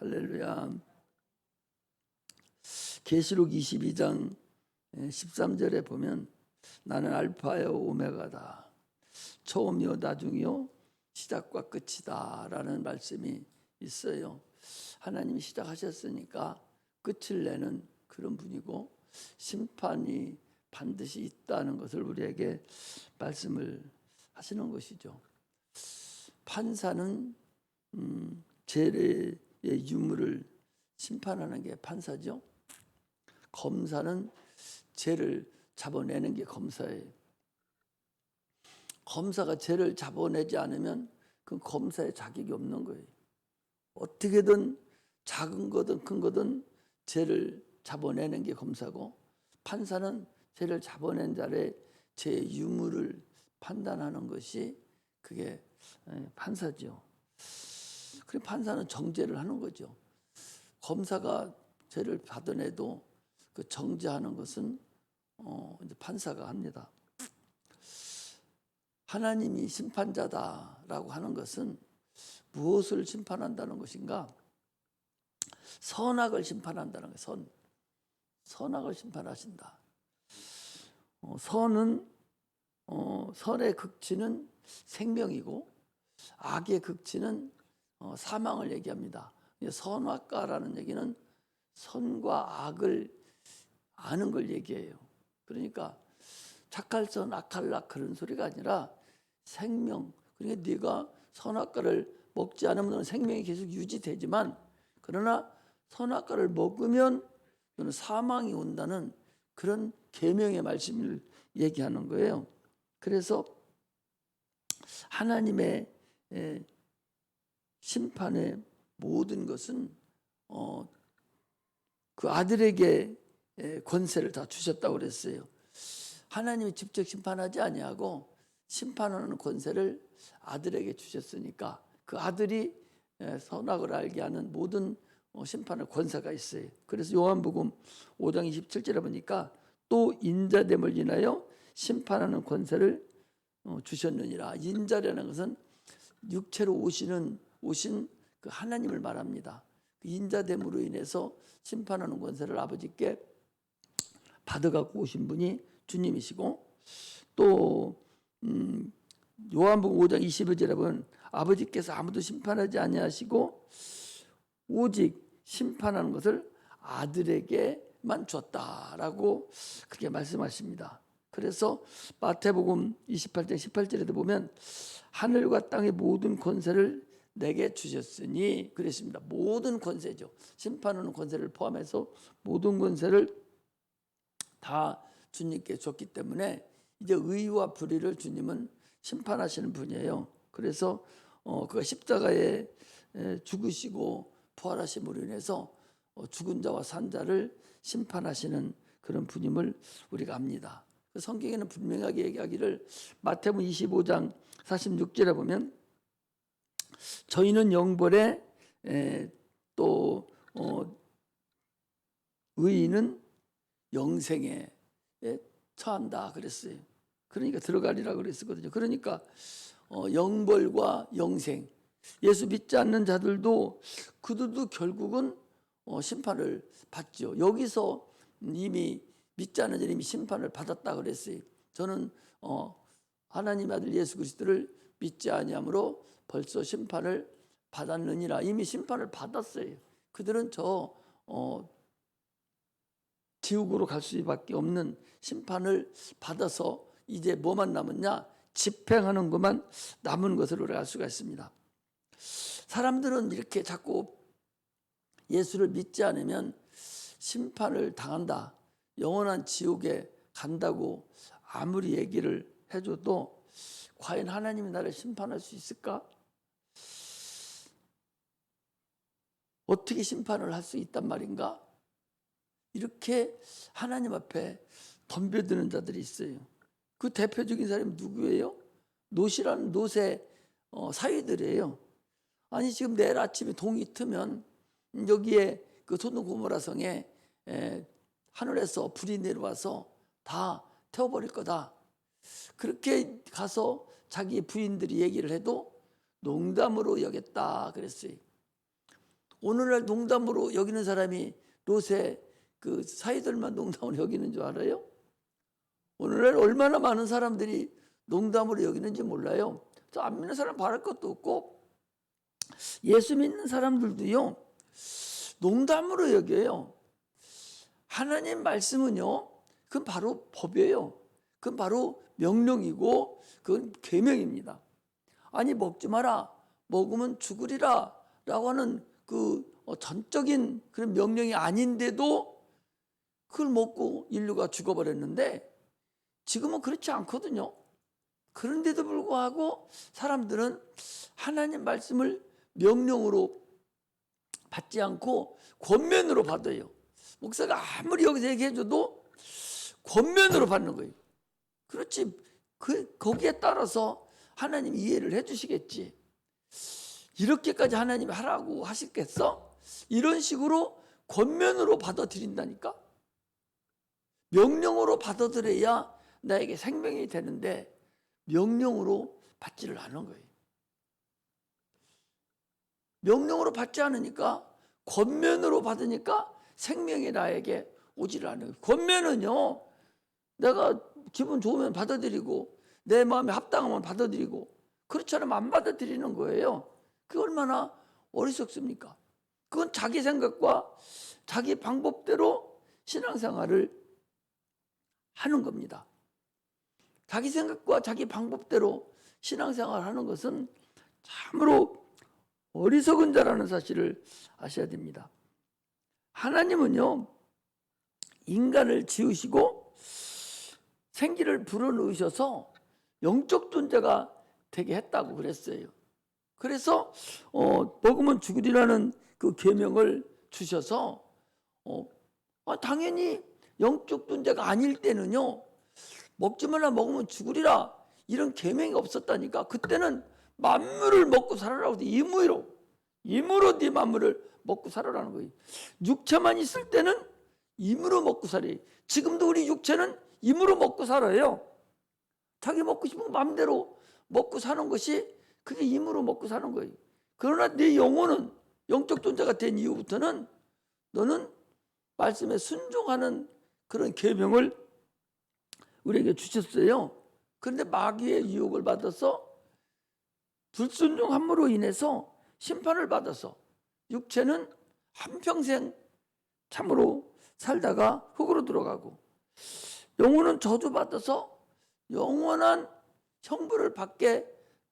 할렐루야. 계시록 22장 13절에 보면 나는 알파요 오메가다. 처음이요 나중이요 시작과 끝이다 라는 말씀이 있어요. 하나님이 시작하셨으니까 끝을 내는 그런 분이고 심판이 반드시 있다는 것을 우리에게 말씀을 하시는 것이죠. 판사는 죄의 유무를 심판하는 게 판사죠. 검사는 죄를 잡아내는 게 검사예요. 검사가 죄를 잡아내지 않으면 그 검사의 자격이 없는 거예요. 어떻게든 작은 거든 큰 거든 죄를 잡아내는 게 검사고, 판사는 죄를 잡아낸 자의 죄 유무를 판단하는 것이 그게 판사죠. 그리고 판사는 정죄를 하는 거죠. 검사가 죄를 받아내도 그 정죄하는 것은 이제 판사가 합니다. 하나님이 심판자다라고 하는 것은 무엇을 심판한다는 것인가? 선악을 심판한다는 거예요. 선악을 심판하신다. 선의 극치는 생명이고 악의 극치는 사망을 얘기합니다. 선악과라는 얘기는 선과 악을 아는 걸 얘기해요. 그러니까 착할 선 악할 악 그런 소리가 아니라 생명. 그러니까 네가 선악과를 먹지 않으면 너는 생명이 계속 유지되지만, 그러나 선악과를 먹으면 너는 사망이 온다는 그런 계명의 말씀을 얘기하는 거예요. 그래서 하나님의 심판의 모든 것은 그 아들에게 권세를 다 주셨다고 그랬어요. 하나님이 직접 심판하지 아니하고 심판하는 권세를 아들에게 주셨으니까 그 아들이 선악을 알게 하는 모든 심판의 권세가 있어요. 그래서 요한복음 5장 27절에 보니까 또 인자됨을 인하여 심판하는 권세를 주셨느니라. 인자라는 것은 육체로 오신 그 하나님을 말합니다. 그 인자됨으로 인해서 심판하는 권세를 아버지께 받아갖고 오신 분이 주님이시고, 또 요한복음 5장 21절에 보면 아버지께서 아무도 심판하지 아니하시고 오직 심판하는 것을 아들에게만 줬다라고 그렇게 말씀하십니다. 그래서 마태복음 28장 18절에도 보면 하늘과 땅의 모든 권세를 내게 주셨으니 그랬습니다. 모든 권세죠. 심판하는 권세를 포함해서 모든 권세를 다 주님께 줬기 때문에 이제 의와 불의를 주님은 심판하시는 분이에요. 그래서 그가 십자가에 죽으시고 부활하심으로 인해서 죽은 자와 산 자를 심판하시는 그런 분임을 우리가 압니다. 성경에는 분명하게 얘기하기를 마태복음 25장 46절에 보면 저희는 영벌에 또 의인은 영생에 처한다 그랬어요. 그러니까 들어가리라 그랬었거든요. 그러니까 영벌과 영생, 예수 믿지 않는 자들도 그들도 결국은 심판을 받죠. 여기서 이미 믿지 않는 자들이 이미 심판을 받았다 그랬어요. 저는 하나님 아들 예수 그리스도를 믿지 아니함으로 벌써 심판을 받았느니라. 이미 심판을 받았어요. 그들은 지옥으로 갈 수밖에 없는 심판을 받아서 이제 뭐만 남았냐? 집행하는 것만 남은 것으로 우리가 알 수가 있습니다. 사람들은 이렇게 자꾸 예수를 믿지 않으면 심판을 당한다, 영원한 지옥에 간다고 아무리 얘기를 해줘도 과연 하나님이 나를 심판할 수 있을까? 어떻게 심판을 할 수 있단 말인가? 이렇게 하나님 앞에 덤벼드는 자들이 있어요. 그 대표적인 사람이 누구예요? 롯이라는 롯의 사위들이에요. 아니 지금 내일 아침에 동이 트면 여기에 그 소돔 고모라 성에 하늘에서 불이 내려와서 다 태워버릴 거다. 그렇게 가서 자기 부인들이 얘기를 해도 농담으로 여겼다 그랬어요. 오늘날 농담으로 여기는 사람이 롯의 그 사이들만 농담으로 여기는 줄 알아요? 오늘날 얼마나 많은 사람들이 농담으로 여기는지 몰라요. 저 안 믿는 사람 바랄 것도 없고 예수 믿는 사람들도요 농담으로 여겨요. 하나님 말씀은요 그건 바로 법이에요. 그건 바로 명령이고 그건 계명입니다. 아니 먹지 마라, 먹으면 죽으리라 라고 하는 그 전적인 그런 명령이 아닌데도 그걸 먹고 인류가 죽어버렸는데 지금은 그렇지 않거든요. 그런데도 불구하고 사람들은 하나님 말씀을 명령으로 받지 않고 권면으로 받아요. 목사가 아무리 여기서 얘기해줘도 권면으로 받는 거예요. 그렇지, 거기에 따라서 하나님 이해를 해주시겠지. 이렇게까지 하나님이 하라고 하시겠어? 이런 식으로 권면으로 받아들인다니까. 명령으로 받아들여야 나에게 생명이 되는데 명령으로 받지를 않은 거예요. 명령으로 받지 않으니까 권면으로 받으니까 생명이 나에게 오지를 않아요. 권면은요 내가 기분 좋으면 받아들이고 내 마음에 합당하면 받아들이고 그렇지 않으면 안 받아들이는 거예요. 그게 얼마나 어리석습니까? 그건 자기 생각과 자기 방법대로 신앙생활을 하는 겁니다. 자기 생각과 자기 방법대로 신앙생활을 하는 것은 참으로 어리석은 자라는 사실을 아셔야 됩니다. 하나님은요 인간을 지으시고 생기를 불어넣으셔서 영적 존재가 되게 했다고 그랬어요. 그래서 먹으면 죽으리라는 그 계명을 주셔서 당연히 영적 존재가 아닐 때는요 먹지 말라 먹으면 죽으리라 이런 계명이 없었다니까. 그때는 만물을 먹고 살아라고 돼. 임으로 네 만물을 먹고 살아라는 거예요. 육체만 있을 때는 임으로 먹고 살아요. 지금도 우리 육체는 임으로 먹고 살아요. 자기 먹고 싶은 마음대로 먹고 사는 것이 그게 임으로 먹고 사는 거예요. 그러나 네 영혼은 영적 존재가 된 이후부터는 너는 말씀에 순종하는 그런 계명을 우리에게 주셨어요. 그런데 마귀의 유혹을 받아서 불순종함으로 인해서 심판을 받아서 육체는 한평생 참으로 살다가 흙으로 들어가고 영혼은 저주받아서 영원한 형벌을 받게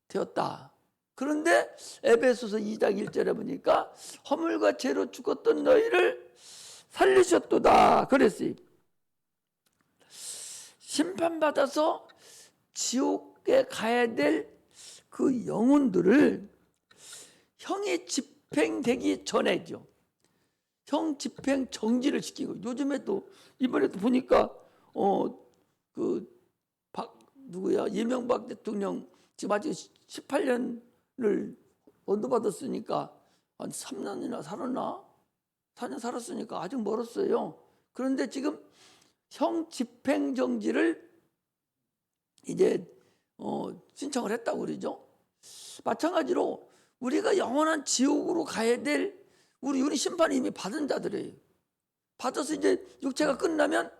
되었다. 그런데 에베소서 2장 1절에 보니까 허물과 죄로 죽었던 너희를 살리셨도다 그랬어요. 심판받아서 지옥에 가야 될 그 영혼들을 형이 집행되기 전에죠. 형 집행 정지를 시키고 요즘에 또 이번에도 보니까 누구야 이명박 대통령 지금 아직 18년을 언도받았으니까 한 3년이나 살았나? 4년 살았으니까 아직 멀었어요. 그런데 지금 형 집행 정지를 이제 신청을 했다고 그러죠. 마찬가지로 우리가 영원한 지옥으로 가야 될 우리 심판이 이미 받은 자들이에요. 받아서 이제 육체가 끝나면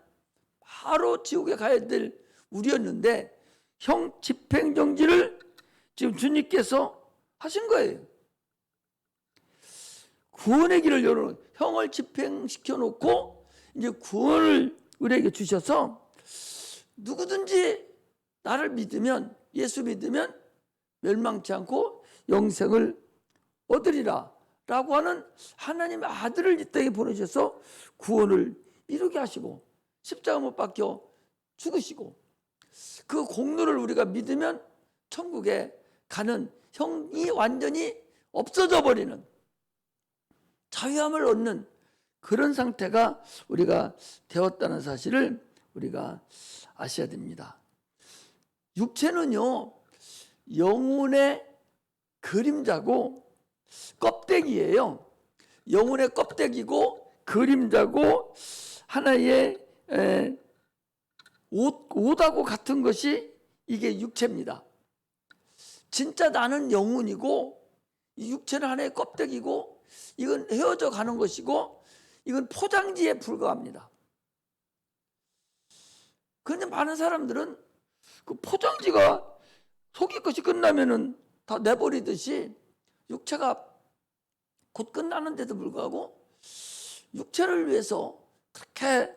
바로 지옥에 가야 될 우리였는데 형 집행정지를 지금 주님께서 하신 거예요. 구원의 길을 열어놓은 형을 집행시켜 놓고 이제 구원을 우리에게 주셔서 누구든지 나를 믿으면 예수 믿으면 멸망치 않고 영생을 얻으리라 라고 하는 하나님의 아들을 이 땅에 보내셔서 구원을 이루게 하시고 십자가 못 박혀 죽으시고 그 공로를 우리가 믿으면 천국에 가는 형이 완전히 없어져 버리는 자유함을 얻는 그런 상태가 우리가 되었다는 사실을 우리가 아셔야 됩니다. 육체는요 영혼의 그림자고 껍데기예요. 영혼의 껍데기고 그림자고 하나의 옷하고 같은 것이 이게 육체입니다. 진짜 나는 영혼이고 이 육체는 하나의 껍데기고 이건 헤어져 가는 것이고 이건 포장지에 불과합니다. 그런데 많은 사람들은 그 포장지가 속일 것이 끝나면은 다 내버리듯이 육체가 곧 끝나는데도 불구하고 육체를 위해서 그렇게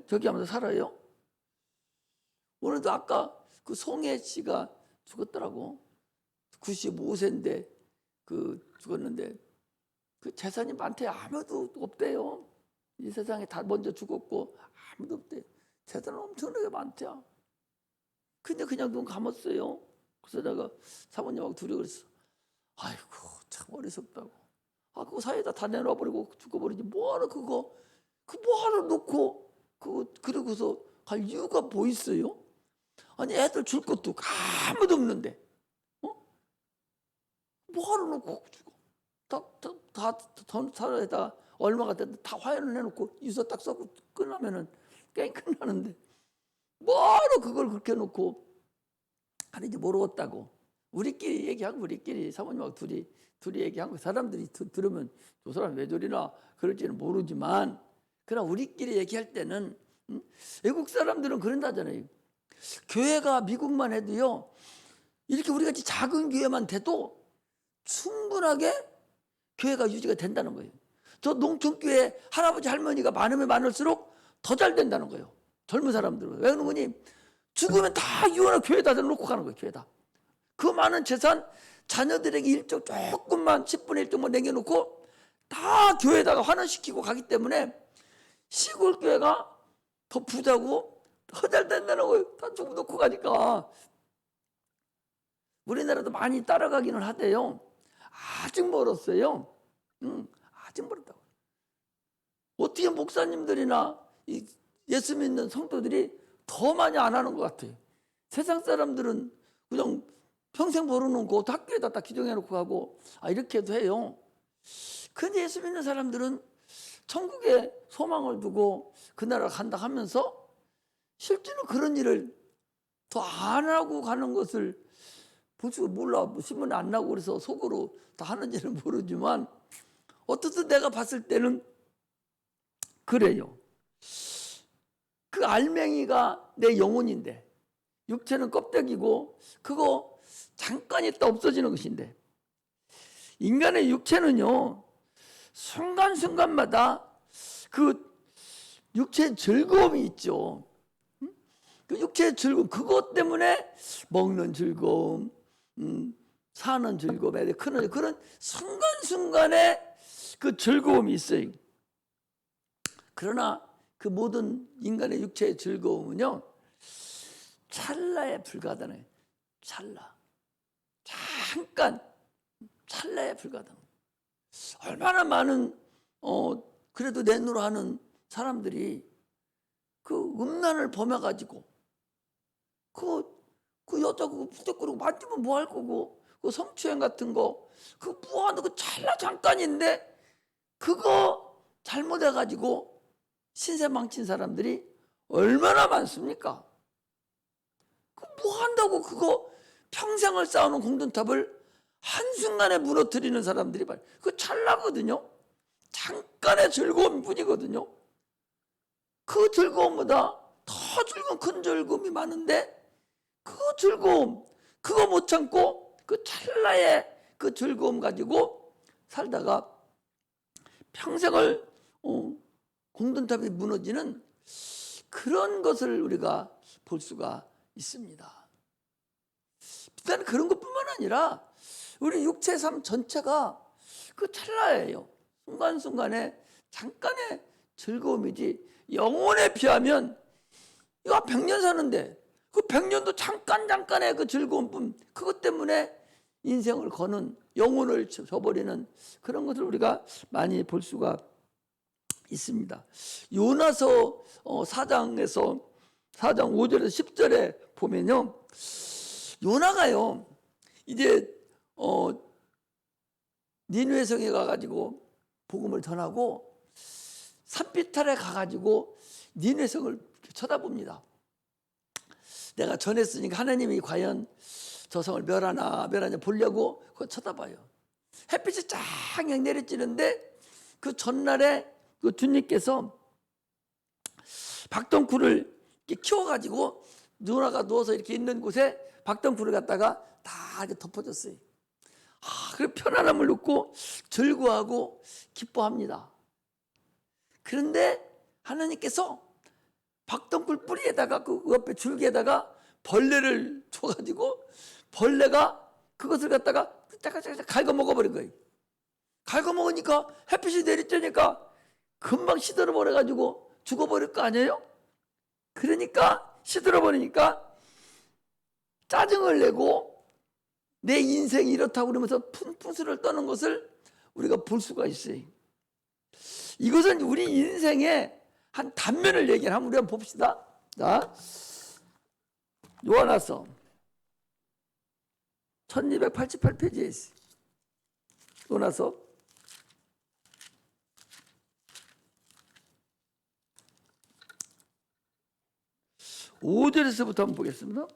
저기 하면서 살아요. 오늘도 아까 그 송혜 씨가 죽었더라고. 95세인데 그 죽었는데 그 재산이 많대요. 아무도 없대요. 이 세상에 다 먼저 죽었고 아무도 없대요. 재산은 엄청나게 많대요. 근데 그냥 눈 감았어요. 그래서 내가 사모님하고 둘이 그랬어. 아이고 참 어리석다고. 아 그거 사이에다 다 내놔버리고 죽어버리지 뭐하러 그거 그 뭐하러 놓고 그거 그러고서 갈 이유가 뭐 있어요? 아니 애들 줄 것도 아무도 없는데 뭐하러 놓고 죽어? 다 사에다 얼마가 됐는데 다 화해를 해놓고 유서 딱 써고 끝나면은 게임 끝나는데 뭐하러 그걸 그렇게 놓고 하는지 모르겠다고. 우리끼리 얘기하고 우리끼리 사모님하고 둘이 얘기한 거 사람들이 들으면 저 사람 왜 저리나 그럴지는 모르지만 그러나 우리끼리 얘기할 때는 외국 사람들은 그런다잖아요. 교회가 미국만 해도요 이렇게 우리같이 작은 교회만 돼도 충분하게 교회가 유지가 된다는 거예요. 저 농촌교회 할아버지 할머니가 많으면 많을수록 더 잘 된다는 거예요. 젊은 사람들은. 왜 그런 거니? 죽으면 다 유언을 교회에다 놓고 가는 거예요. 교회에다. 그 많은 재산 자녀들에게 일정 조금만 10분의 1 정도 남겨놓고 다 교회에다가 환원시키고 가기 때문에 시골 교회가 더 부자고 더 잘 된다는 거예요. 다 주고 놓고 가니까. 우리나라도 많이 따라가기는 하대요. 아직 멀었어요. 아직 멀었다고. 어떻게 목사님들이나 예수 믿는 성도들이 더 많이 안 하는 것 같아요. 세상 사람들은 그냥 평생 벌어놓고 학교에다 딱 기증해놓고 가고 이렇게 해도 해요. 근데 예수 믿는 사람들은 천국에 소망을 두고 그 나라 간다 하면서 실제로 그런 일을 더 안 하고 가는 것을 볼 줄 몰라. 신문에 안 나고 그래서 속으로 다 하는지는 모르지만 어떻든 내가 봤을 때는 그래요. 그 알맹이가 내 영혼인데 육체는 껍데기고 그거 잠깐 있다 없어지는 것인데 인간의 육체는요 순간순간마다 그 육체의 즐거움이 있죠. 그 육체의 즐거움 그것 때문에 먹는 즐거움 사는 즐거움 그런 순간순간의 그 즐거움이 있어요. 그러나 그 모든 인간의 육체의 즐거움은요 찰나에 불과하다는 거예요. 잠깐 찰나에 불과하다는 거예요. 얼마나 많은 그래도 내 눈으로 하는 사람들이 그 음란을 범해가지고 그 여자 그거 부적거리고 만지면 뭐 할 거고 그 성추행 같은 거 그 무한도 그 찰나 잠깐인데 그거 잘못해가지고 신세 망친 사람들이 얼마나 많습니까? 뭐 한다고 그거 평생을 쌓아놓은 공든탑을 한순간에 무너뜨리는 사람들이 많아요. 그거 찰나거든요. 잠깐의 즐거움뿐이거든요. 그 즐거움보다 더 즐거운 큰 즐거움이 많은데 그 즐거움 그거 못 참고 그 찰나의 그 즐거움 가지고 살다가 평생을 공든탑이 무너지는 그런 것을 우리가 볼 수가 있습니다. 일단 그런 것뿐만 아니라 우리 육체의 삶 전체가 그 찰나예요. 순간순간에 잠깐의 즐거움이지 영혼에 비하면 이거 100년 사는데 그 100년도 잠깐의 그 즐거움뿐 그것 때문에 인생을 거는 영혼을 저버리는 그런 것을 우리가 많이 볼 수가 있습니다. 요나서 4장에서 4장 5절에서 10절에 보면요. 요나가요. 이제 니느웨 성에 가가지고 복음을 전하고 산비탈에 가가지고 니느웨 성을 쳐다봅니다. 내가 전했으니까 하나님이 과연 저 성을 멸하냐 보려고 그거 쳐다봐요. 햇빛이 쫙 내리쬐는데 그 전날에 그 주님께서 박덩굴을 이렇게 키워가지고 누나가 누워서 이렇게 있는 곳에 박덩굴을 갖다가 다 이렇게 덮어줬어요. 그래 편안함을 느끼고 즐거워하고 기뻐합니다. 그런데 하나님께서 박덩굴 뿌리에다가 그 옆에 줄기에다가 벌레를 줘가지고 벌레가 그것을 갖다가 짜가짜가 갉아 먹어버린 거예요. 갉아 먹으니까 햇빛이 내리쬐니까 금방 시들어 버려가지고 죽어버릴 거 아니에요? 그러니까 시들어 버리니까 짜증을 내고 내 인생이 이렇다고 그러면서 푼푼스를 떠는 것을 우리가 볼 수가 있어요. 이것은 우리 인생의 한 단면을 얘기를 한번 우리 한번 봅시다. 자, 요한화서 1288페이지에 있어요. 요한화서 5절에서부터 한번 보겠습니다.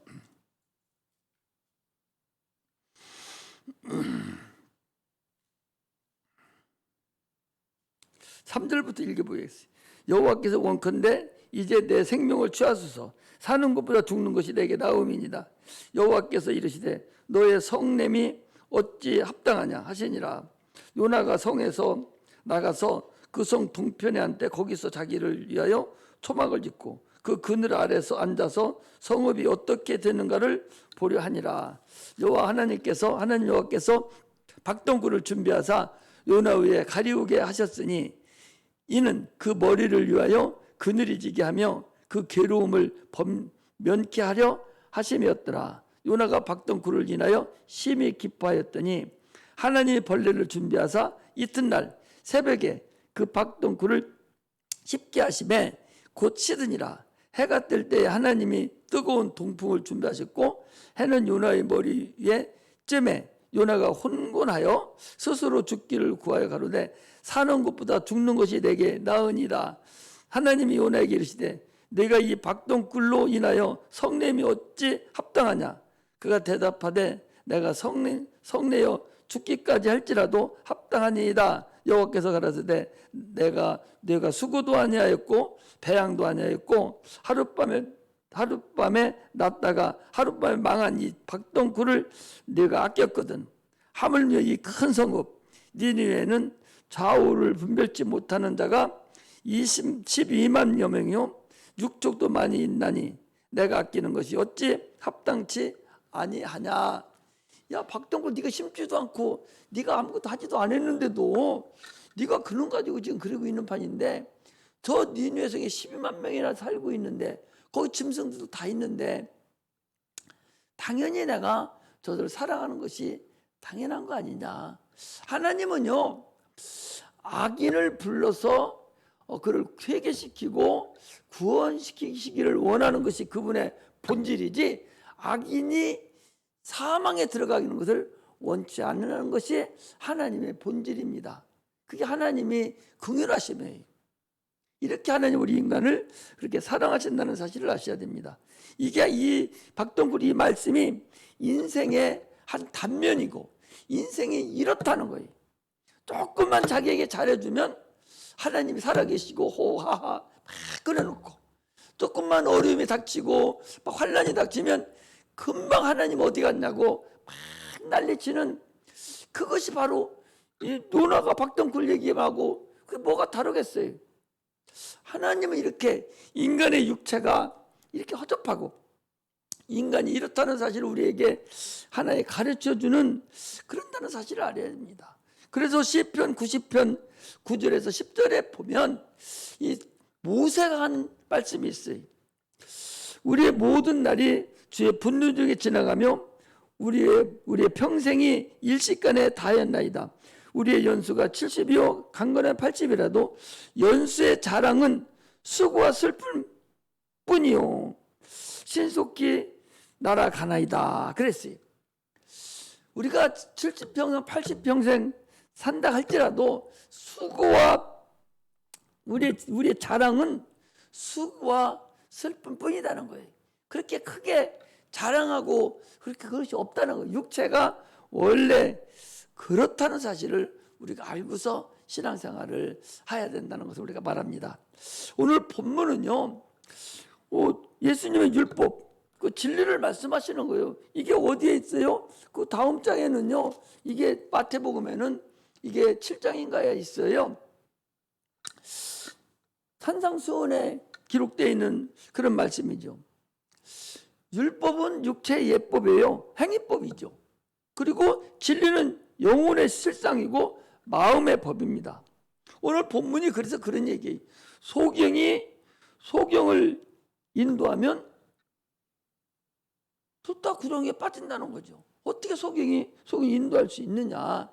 3절부터 읽어보겠습니다. 여호와께서 원컨대 이제 내 생명을 취하소서. 사는 것보다 죽는 것이 내게 나음이니이다. 여호와께서 이르시되 너의 성냄이 어찌 합당하냐 하시니라. 요나가 성에서 나가서 그 성 동편에 앉되 거기서 자기를 위하여 초막을 짓고 그 그늘 아래서 앉아서 성읍이 어떻게 되는가를 보려 하니라. 하나님 여호와께서 박덩굴을 준비하사 요나 위에 가리우게 하셨으니 이는 그 머리를 위하여 그늘이 지게 하며 그 괴로움을 면케 하려 하심이었더라. 요나가 박덩굴을 인하여 심히 기뻐하였더니 하나님이 벌레를 준비하사 이튿날 새벽에 그 박덩굴을 씹게 하심에 곧 시드니라. 해가 뜰 때에 하나님이 뜨거운 동풍을 준비하셨고 해는 요나의 머리 위에 쯤에 요나가 혼곤하여 스스로 죽기를 구하여 가로되 사는 것보다 죽는 것이 내게 나으니라. 하나님이 요나에게 이르시되 내가 이 박덩굴로 인하여 성냄이 어찌 합당하냐. 그가 대답하되 내가 성내어 죽기까지 할지라도 합당하니이다. 여호와께서 가라사대 내가 수고도 아니하였고 배양도 아니하였고 하룻밤에 났다가 하룻밤에 망한 이 박덩굴을 내가 아꼈거든. 하물며 이 큰 성읍 니느웨는 좌우를 분별치 못하는 자가 12만여 명이요 육족도 많이 있나니 내가 아끼는 것이 어찌 합당치 아니하냐. 야, 박덩굴 네가 심지도 않고 네가 아무것도 하지도 않았는데도 네가 그놈 가지고 지금 그러고 있는 판인데 저 니느웨 성에 12만 명이나 살고 있는데 거기 짐승들도 다 있는데 당연히 내가 저들을 사랑하는 것이 당연한 거 아니냐. 하나님은요 악인을 불러서 그를 회개시키고 구원시키기를 원하는 것이 그분의 본질이지 악인이 사망에 들어가는 것을 원치 않는 것이 하나님의 본질입니다. 그게 하나님이 긍휼하심이에요. 이렇게 하나님 우리 인간을 그렇게 사랑하신다는 사실을 아셔야 됩니다. 이게 이 박덩굴 이 말씀이 인생의 한 단면이고 인생이 이렇다는 거예요. 조금만 자기에게 잘해주면 하나님이 살아계시고 호하하 막 끊어놓고 조금만 어려움이 닥치고 막 환난이 닥치면 금방 하나님 어디 갔냐고 막 난리치는 그것이 바로 이 노나가 박덩굴 얘기하고 그게 뭐가 다르겠어요. 하나님은 이렇게 인간의 육체가 이렇게 허접하고 인간이 이렇다는 사실을 우리에게 하나의 가르쳐주는 그런다는 사실을 알아야 됩니다. 그래서 시편 90편 9절에서 10절에 보면 이 모세가 한 말씀이 있어요. 우리의 모든 날이 주의 분노 중에 지나가며 우리의 평생이 일시간에 다하였나이다. 우리의 연수가 70이요 강건한 80이라도 연수의 자랑은 수고와 슬픔 뿐이요 신속히 날아가나이다 그랬어요. 우리가 70평생 80평생 산다 할지라도 수고와 우리의 자랑은 수고와 슬픔뿐이라는 거예요. 그렇게 크게 자랑하고 그렇게 그것이 없다는 거예요. 육체가 원래 그렇다는 사실을 우리가 알고서 신앙생활을 해야 된다는 것을 우리가 말합니다. 오늘 본문은요, 예수님의 율법, 그 진리를 말씀하시는 거예요. 이게 어디에 있어요? 그 다음 장에는요, 이게 마태복음에는 이게 7장인가에 있어요. 산상수훈에 기록되어 있는 그런 말씀이죠. 율법은 육체의 예법이에요. 행위법이죠. 그리고 진리는 영혼의 실상이고 마음의 법입니다. 오늘 본문이 그래서 그런 얘기예요. 소경을 인도하면 숫다 구렁이에 빠진다는 거죠. 어떻게 소경이 인도할 수 있느냐?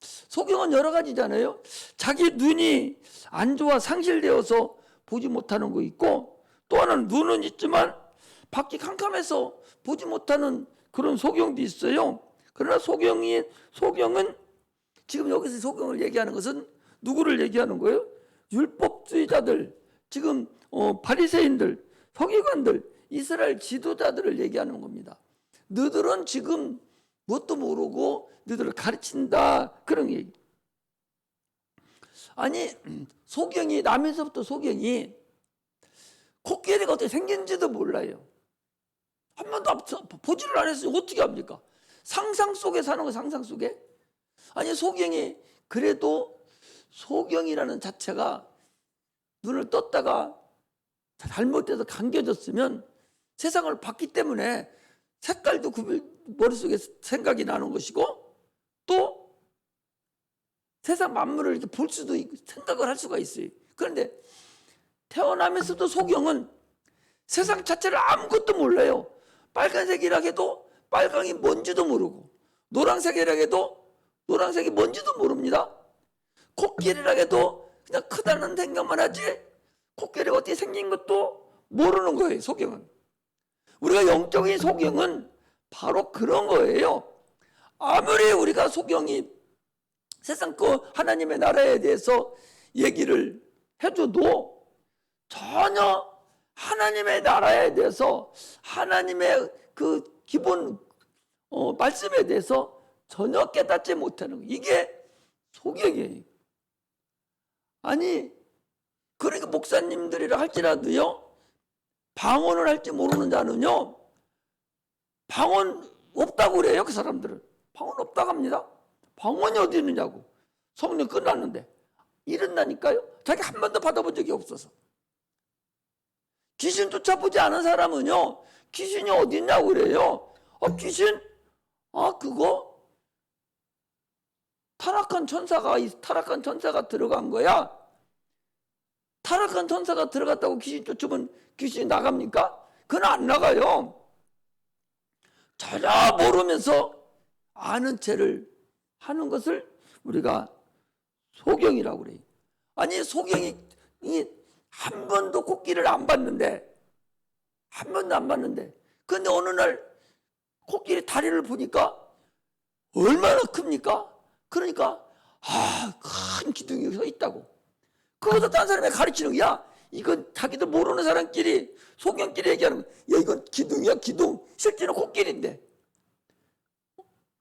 소경은 여러 가지잖아요. 자기 눈이 안 좋아 상실되어서 보지 못하는 거 있고, 또 하나는 눈은 있지만 밖이 캄캄해서 보지 못하는 그런 소경도 있어요. 그러나 소경은 지금 여기서 소경을 얘기하는 것은 누구를 얘기하는 거예요? 율법주의자들, 지금 바리새인들, 서기관들, 이스라엘 지도자들을 얘기하는 겁니다. 너들은 지금 뭣도 모르고 너희들을 가르친다, 그런 얘기. 아니, 소경이 나면서부터 소경이 코끼리가 어떻게 생긴지도 몰라요. 한 번도 보지를 안 했어요. 어떻게 합니까? 상상 속에 사는 거, 상상 속에. 아니, 소경이 그래도 소경이라는 자체가 눈을 떴다가 잘못돼서 감겨졌으면 세상을 봤기 때문에 색깔도 머릿속에 생각이 나는 것이고, 또 세상 만물을 이렇게 볼 수도 있고 생각을 할 수가 있어요. 그런데 태어나면서도 소경은 세상 자체를 아무것도 몰라요. 빨간색이라 해도 빨강이 뭔지도 모르고, 노란색이라 해도 노란색이 뭔지도 모릅니다. 코끼리라 해도 그냥 크다는 생각만 하지 코끼리가 어떻게 생긴 것도 모르는 거예요. 소경은. 우리가 영적인 소경은 바로 그런 거예요. 아무리 우리가 소경이 세상 하나님의 나라에 대해서 얘기를 해줘도 전혀 하나님의 나라에 대해서, 하나님의 그 기본 말씀에 대해서 전혀 깨닫지 못하는 거예요. 이게 소경이에요. 아니, 그러니까 목사님들이라 할지라도요, 방언을 할지 모르는 자는요, 방언 없다고 그래요. 그 사람들은 방언 없다고 합니다. 방언이 어디 있느냐고. 성령 끝났는데 이런다니까요. 자기 한 번도 받아본 적이 없어서. 귀신 쫓아보지 않은 사람은요, 귀신이 어디 있냐고 그래요. 귀신? 그거 타락한 천사가 들어간 거야. 타락한 천사가 들어갔다고 귀신 쫓으면 귀신이 나갑니까? 그건 안 나가요. 전혀 모르면서 아는 채를 하는 것을 우리가 소경이라고 그래요. 아니, 소경이 한 번도 코끼리를 안 봤는데, 근데 어느 날 코끼리 다리를 보니까 얼마나 큽니까? 그러니까 큰 기둥이 서 있다고. 그것도 딴 사람이 가르치는 거야. 이건 자기도 모르는 사람끼리, 소경끼리 얘기하는 거야. 야, 이건 기둥이야, 기둥. 실제로 코끼리인데.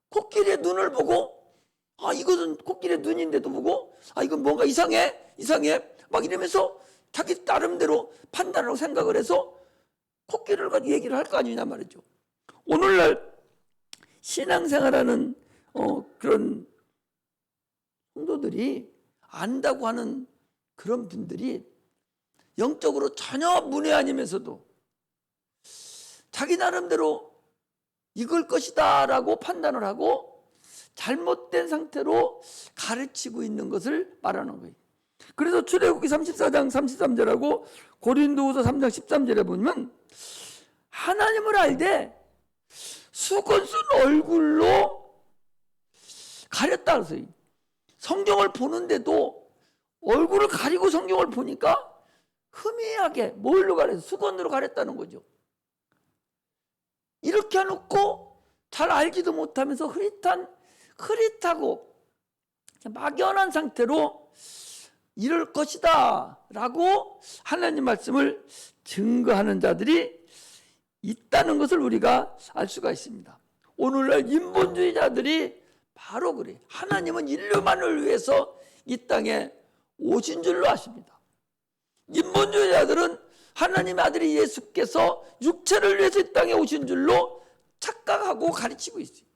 코끼리의 눈을 보고, 이것은 코끼리의 눈인데도 보고, 이건 뭔가 이상해. 막 이러면서 자기 나름대로 판단하고 생각을 해서 코끼리를 가지고 얘기를 할 거 아니냐 말이죠. 오늘날 신앙생활하는 그런 성도들이 안다고 하는 그런 분들이 영적으로 전혀 문외 아니면서도 자기 나름대로 이걸 것이다 라고 판단을 하고 잘못된 상태로 가르치고 있는 것을 말하는 거예요. 그래서 출애굽기 34장 33절하고 고린도후서 3장 13절에 보면 하나님을 알되 수건 쓴 얼굴로 가렸다 그래서 성경을 보는데도 얼굴을 가리고 성경을 보니까 흐미하게 뭘로 가렸어? 수건으로 가렸다는 거죠. 이렇게 해놓고 잘 알지도 못하면서 흐릿하고 막연한 상태로 이럴 것이다 라고 하나님 말씀을 증거하는 자들이 있다는 것을 우리가 알 수가 있습니다. 오늘날 인본주의자들이 바로 그래. 하나님은 인류만을 위해서 이 땅에 오신 줄로 아십니다. 인본주의자들은 하나님의 아들이 예수께서 육체를 위해서 이 땅에 오신 줄로 착각하고 가르치고 있어요.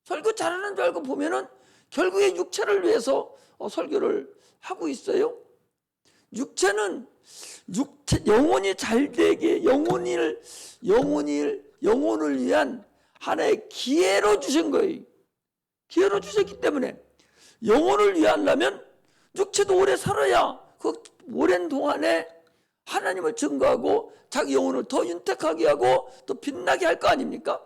설교 잘하는 줄 알고 보면은 결국에 육체를 위해서 설교를 하고 있어요. 육체는 영혼이 잘 되게 영혼을 위한 하나의 기회로 주신 거예요. 기회로 주셨기 때문에 영혼을 위하려면 육체도 오래 살아야 그 오랜 동안에 하나님을 증거하고 자기 영혼을 더 윤택하게 하고 더 빛나게 할 거 아닙니까?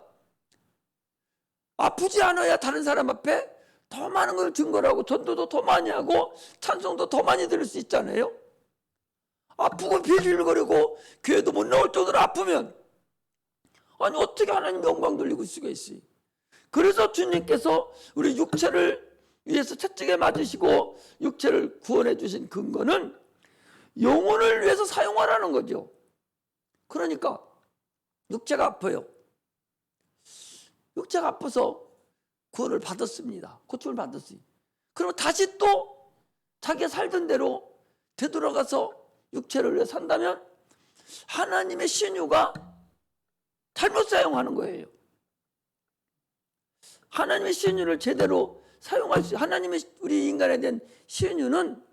아프지 않아야 다른 사람 앞에 더 많은 걸 증거를 하고 전도도 더 많이 하고 찬송도 더 많이 들을 수 있잖아요. 아프고 비실거리고 교회도 못 나올 정도로 아프면 아니 어떻게 하나님 영광 돌리고 수가 있어요. 그래서 주님께서 우리 육체를 위해서 채찍에 맞으시고 육체를 구원해 주신 근거는 영혼을 위해서 사용하라는 거죠. 그러니까 육체가 아파요. 육체가 아파서 구원을 받았습니다. 고침을 받았어요. 그럼 다시 또 자기가 살던 대로 되돌아가서 육체를 위해 산다면 하나님의 신유가 잘못 사용하는 거예요. 하나님의 신유를 제대로 사용할 수, 하나님의 우리 인간에 대한 신유는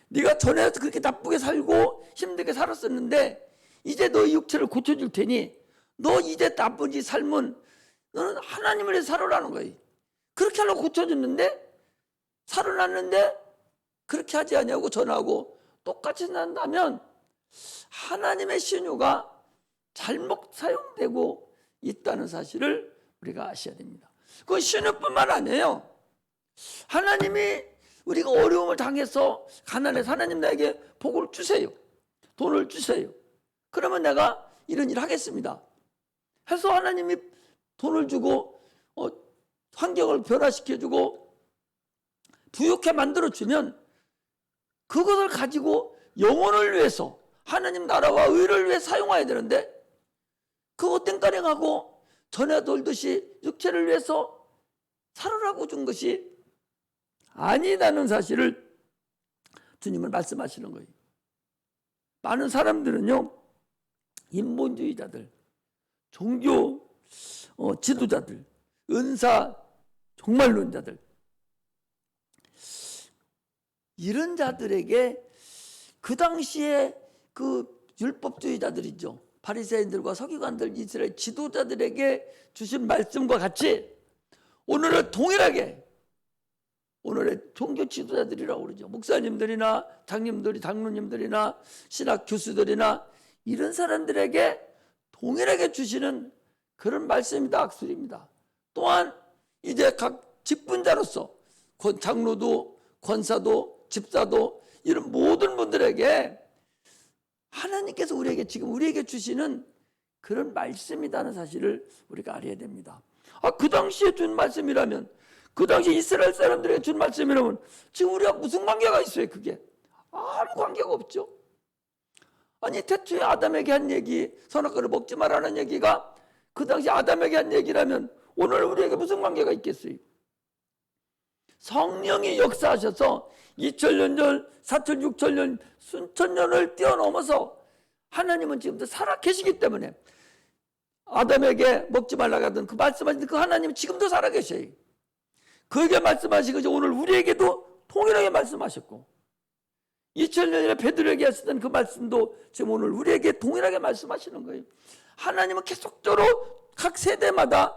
네가 전에도 그렇게 나쁘게 살고 힘들게 살았었는데 이제 너의 육체를 고쳐줄 테니 너 이제 나쁜 이 삶은 너는 하나님을 위해서 살아라는 거예요. 그렇게 하려고 고쳐줬는데 살아났는데 그렇게 하지 않냐고 전하고 똑같이 난다면 하나님의 신유가 잘못 사용되고 있다는 사실을 우리가 아셔야 됩니다. 그건 신유뿐만 아니에요. 하나님이 우리가 어려움을 당해서 가난해서 하나님 나에게 복을 주세요. 돈을 주세요. 그러면 내가 이런 일 하겠습니다. 해서 하나님이 돈을 주고 환경을 변화시켜주고 부유하게 만들어주면 그것을 가지고 영혼을 위해서 하나님 나라와 의를 위해 사용해야 되는데 그거 땡따랭하고 전에 돌듯이 육체를 위해서 살으라고 준 것이 아니다는 사실을 주님은 말씀하시는 거예요. 많은 사람들은요, 인본주의자들, 종교 지도자들, 은사 종말론자들, 이런 자들에게 그 당시에 그 율법주의자들이죠. 바리새인들과 서기관들, 이스라엘 지도자들에게 주신 말씀과 같이 오늘은 동일하게 오늘의 종교 지도자들이라고 그러죠. 목사님들이나 장님들이, 장로님들이나 신학 교수들이나 이런 사람들에게 동일하게 주시는 그런 말씀이다, 학술입니다. 또한 이제 각 직분자로서 장로도, 권사도, 집사도 이런 모든 분들에게 하나님께서 우리에게 주시는 그런 말씀이라는 사실을 우리가 알아야 됩니다. 그 당시에 준 말씀이라면, 그 당시 이스라엘 사람들에게 준 말씀이라면 지금 우리가 무슨 관계가 있어요? 그게 아무 관계가 없죠. 아니 태초에 아담에게 한 얘기, 선악과를 먹지 말라는 얘기가 그 당시 아담에게 한 얘기라면 오늘 우리에게 무슨 관계가 있겠어요? 성령이 역사하셔서 2000년 전, 4000, 6000년, 수천 년을 뛰어넘어서 하나님은 지금도 살아 계시기 때문에 아담에게 먹지 말라고 하던 그 말씀하신 그 하나님은 지금도 살아 계셔요. 그에게 말씀하신 것이 오늘 우리에게도 동일하게 말씀하셨고 2000년 전에 베드로에게 하시던 그 말씀도 지금 오늘 우리에게 동일하게 말씀하시는 거예요. 하나님은 계속적으로 각 세대마다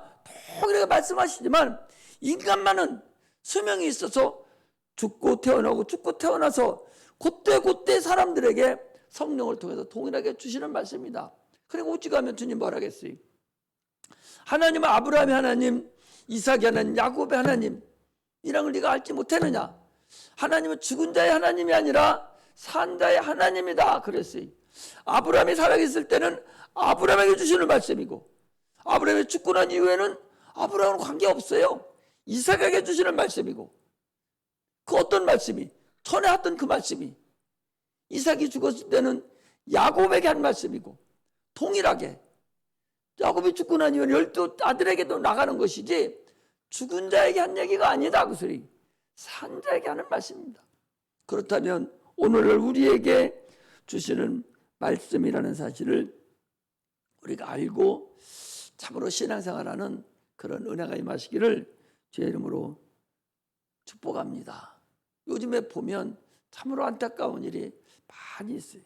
동일하게 말씀하시지만 인간만은 수명이 있어서 죽고 태어나서 그때 사람들에게 성령을 통해서 동일하게 주시는 말씀입니다. 그리고 오직하면 주님 뭐라 하겠어요? 하나님은 아브라함의 하나님, 이삭의 하나님, 야곱의 하나님 이런 걸 네가 알지 못했느냐? 하나님은 죽은 자의 하나님이 아니라 산 자의 하나님이다 그랬어요. 아브라함이 살아있을 때는 아브라함에게 주시는 말씀이고 아브라함이 죽고 난 이후에는 아브라함은 관계없어요. 이삭에게 주시는 말씀이고 그 어떤 말씀이? 전에 하던 그 말씀이 이삭이 죽었을 때는 야곱에게 한 말씀이고 동일하게 야곱이 죽고 난 이후에 12 아들에게도 나가는 것이지 죽은 자에게 한 얘기가 아니다. 그 소리. 산 자에게 하는 말씀입니다. 그렇다면 오늘날 우리에게 주시는 말씀이라는 사실을 우리가 알고 참으로 신앙생활하는 그런 은혜가 임하시기를 주의 이름으로 축복합니다. 요즘에 보면 참으로 안타까운 일이 많이 있어요.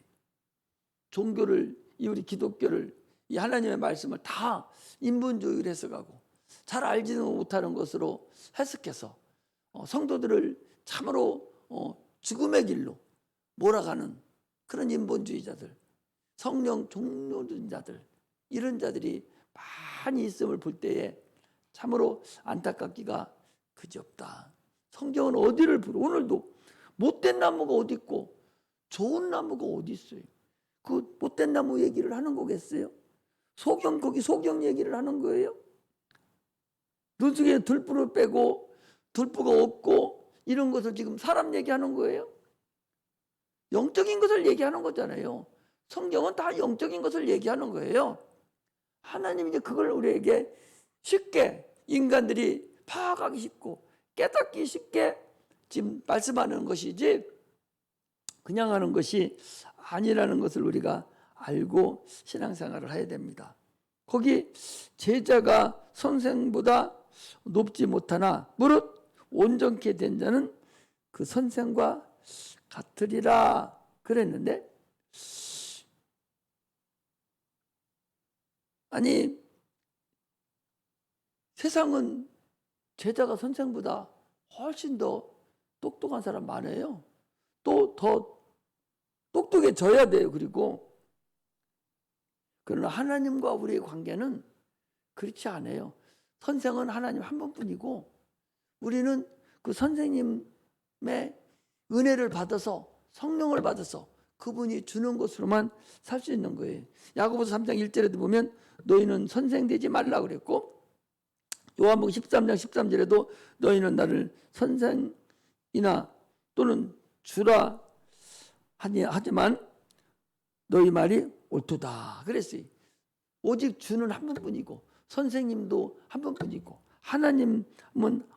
종교를, 이 우리 기독교를, 이 하나님의 말씀을 다 인본주의를 해석하고 잘 알지는 못하는 것으로 해석해서 성도들을 참으로 죽음의 길로 몰아가는 그런 인본주의자들, 성령 종교주의자들, 이런 자들이 많이 있음을 볼 때에 참으로 안타깝기가 그지없다. 성경은 어디를 부르? 오늘도 못된 나무가 어디 있고 좋은 나무가 어디 있어요? 그 못된 나무 얘기를 하는 거겠어요? 거기 소경 얘기를 하는 거예요? 눈 속에 들불을 빼고 들불가 없고 이런 것을 지금 사람 얘기하는 거예요? 영적인 것을 얘기하는 거잖아요. 성경은 다 영적인 것을 얘기하는 거예요. 하나님이 이제 그걸 우리에게 쉽게 인간들이 파악하기 쉽고 깨닫기 쉽게 지금 말씀하는 것이지 그냥 하는 것이 아니라는 것을 우리가 알고 신앙생활을 해야 됩니다. 거기 제자가 선생보다 높지 못하나 무릇 온전케 된 자는 그 선생과 같으리라 그랬는데, 아니 세상은 제자가 선생보다 훨씬 더 똑똑한 사람 많아요. 또 더 똑똑해져야 돼요. 그러나 하나님과 우리의 관계는 그렇지 않아요. 선생은 하나님 한 분뿐이고 우리는 그 선생님의 은혜를 받아서 성령을 받아서 그분이 주는 것으로만 살 수 있는 거예요. 야고보서 3장 1절에도 보면 너희는 선생 되지 말라 그랬고, 요한복음 13장 13절에도 너희는 나를 선생이나 또는 주라 하지만 너희 말이 옳도다 그랬어요. 오직 주는 한 분뿐이고 선생님도 한 분뿐이고 하나님은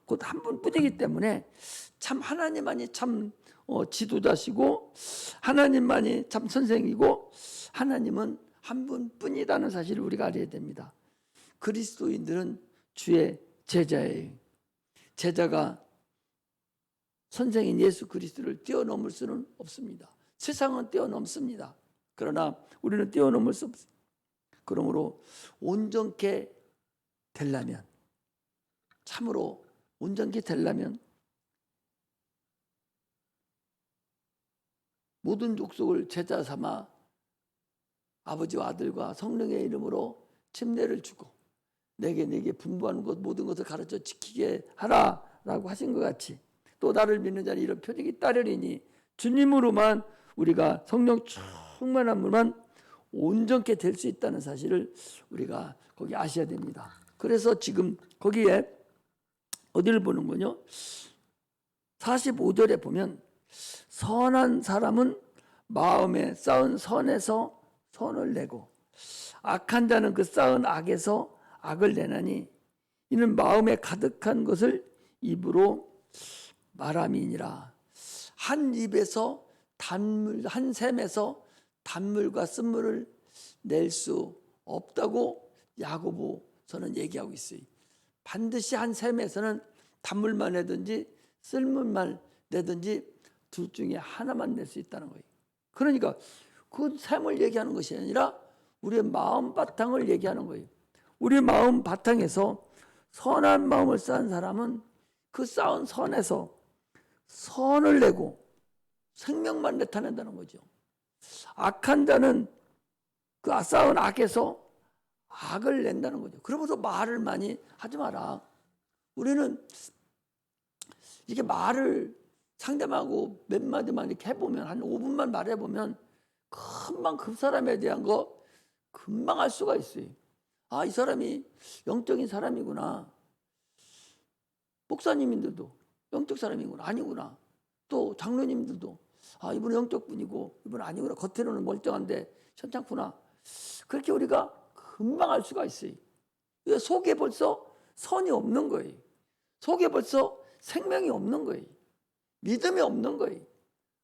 곧 한 분뿐이기 때문에 참 하나님만이 참 지도자시고 하나님만이 참 선생이고 하나님은 한 분뿐이라는 사실을 우리가 알아야 됩니다. 그리스도인들은 주의 제자예요. 제자가 선생인 예수 그리스도를 뛰어넘을 수는 없습니다. 세상은 뛰어넘습니다. 그러나 우리는 뛰어넘을 수 없습니다. 그러므로 온전케 되려면, 참으로 온전케 되려면 모든 족속을 제자 삼아 아버지와 아들과 성령의 이름으로 침례를 주고 내게 분부하는 것 모든 것을 가르쳐 지키게 하라라고 하신 것 같이, 또 나를 믿는 자는 이런 표적이 따르리니 주님으로만 우리가 성령 충만함으로만 온전케 될 수 있다는 사실을 우리가 거기 아셔야 됩니다. 그래서 지금 거기에 어디를 보는군요. 45절에 보면 선한 사람은 마음에 쌓은 선에서 선을 내고 악한 자는 그 쌓은 악에서 악을 내나니 이는 마음에 가득한 것을 입으로 말함이니라. 한 입에서 한 샘에서 단물과 쓴물을 낼 수 없다고 야고보서는 얘기하고 있어요. 반드시 한 샘에서는 단물만 내든지 쓸물만 내든지 둘 중에 하나만 낼 수 있다는 거예요. 그러니까 그 샘을 얘기하는 것이 아니라 우리의 마음 바탕을 얘기하는 거예요. 우리 마음 바탕에서 선한 마음을 쌓은 사람은 그 쌓은 선에서 선을 내고 생명만 나타낸다는 거죠. 악한 자는 그 쌓은 악에서 악을 낸다는 거죠. 그러면서 말을 많이 하지 마라. 우리는 이렇게 말을 상대방하고 몇 마디만 이렇게 해보면, 한 5분만 말해보면 금방 그 사람에 대한 거 금방 알 수가 있어요. 아, 이 사람이 영적인 사람이구나. 목사님들도 영적 사람이구나. 아니구나. 또 장로님들도 아, 이분은 영적 분이고 이분은 아니구나. 겉으로는 멀쩡한데 현찮구나. 그렇게 우리가 금방 알 수가 있어요. 속에 벌써 선이 없는 거예요. 속에 벌써 생명이 없는 거예요. 믿음이 없는 거예요.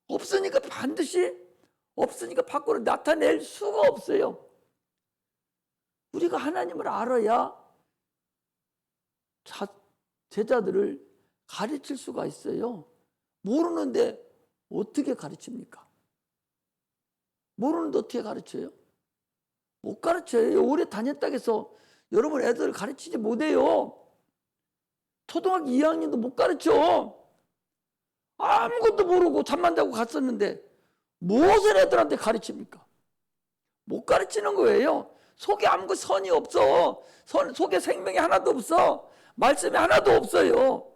없으니까 반드시 없으니까 밖으로 나타낼 수가 없어요. 우리가 하나님을 알아야 제자들을 가르칠 수가 있어요. 모르는데 어떻게 가르칩니까? 모르는데 어떻게 가르쳐요? 못 가르쳐요. 오래 다녔다고 해서 여러분 애들을 가르치지 못해요. 초등학교 2학년도 못 가르쳐. 아무것도 모르고 잠만 자고 갔었는데 무엇을 애들한테 가르칩니까? 못 가르치는 거예요. 속에 아무 선이 없어. 속에 생명이 하나도 없어. 말씀이 하나도 없어요.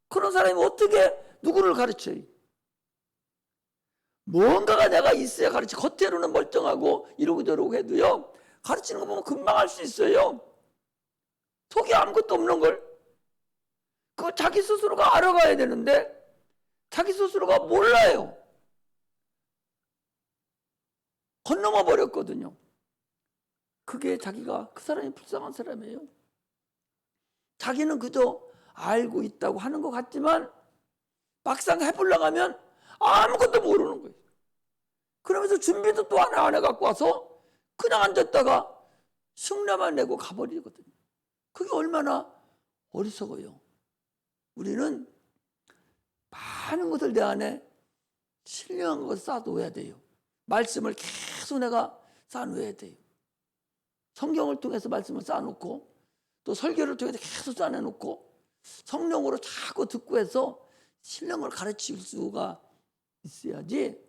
그런 사람이 어떻게 누구를 가르쳐요? 뭔가가 내가 있어야 가르치. 겉으로는 멀쩡하고 이러고 저러고 해도요, 가르치는 거 보면 금방 할 수 있어요. 속에 아무것도 없는 걸 그 자기 스스로가 알아가야 되는데 자기 스스로가 몰라요. 건너가 버렸거든요. 그게 자기가 그 사람이 불쌍한 사람이에요. 자기는 그저 알고 있다고 하는 것 같지만 막상 해보려고 하면 아무것도 모르는 거예요. 그러면서 준비도 또 하나 안 해갖고 와서 그냥 앉았다가 흉내만 내고 가버리거든요. 그게 얼마나 어리석어요. 우리는 많은 것을 내 안에 신령한 것을 쌓아놓아야 돼요. 말씀을 계속 내가 쌓아놓아야 돼요. 성경을 통해서 말씀을 쌓아놓고 또 설교를 통해서 계속 쌓아놓고 성령으로 자꾸 듣고 해서 신령을 가르칠 수가 있어야지,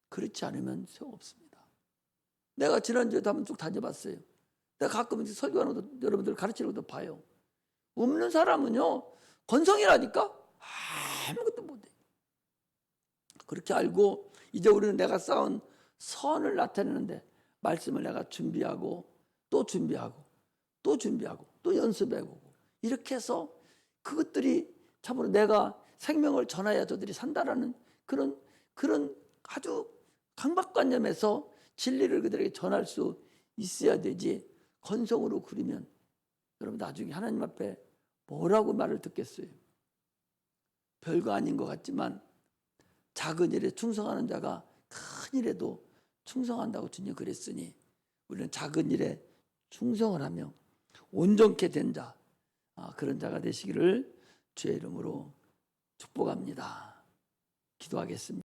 그렇지 않으면 소용없습니다. 내가 지난주에도 한번 쭉 다녀봤어요. 내가 가끔 설교하는 것도 여러분들 가르치는 것도 봐요. 없는 사람은요 건성이라니까 아무것도 못해. 그렇게 알고 이제 우리는 내가 쌓은 선을 나타내는데 말씀을 내가 준비하고 또 준비하고 또 준비하고 또 연습해보고 이렇게 해서 그것들이 참으로 내가 생명을 전하여 저들이 산다라는 그런 아주 강박관념에서 진리를 그들에게 전할 수 있어야 되지, 건성으로 그리면 여러분 나중에 하나님 앞에 뭐라고 말을 듣겠어요? 별거 아닌 것 같지만 작은 일에 충성하는 자가 큰 일에도 충성한다고 주님 그랬으니 우리는 작은 일에 충성을 하며 온전케 된 자, 그런 자가 되시기를 주의 이름으로 축복합니다. 기도하겠습니다.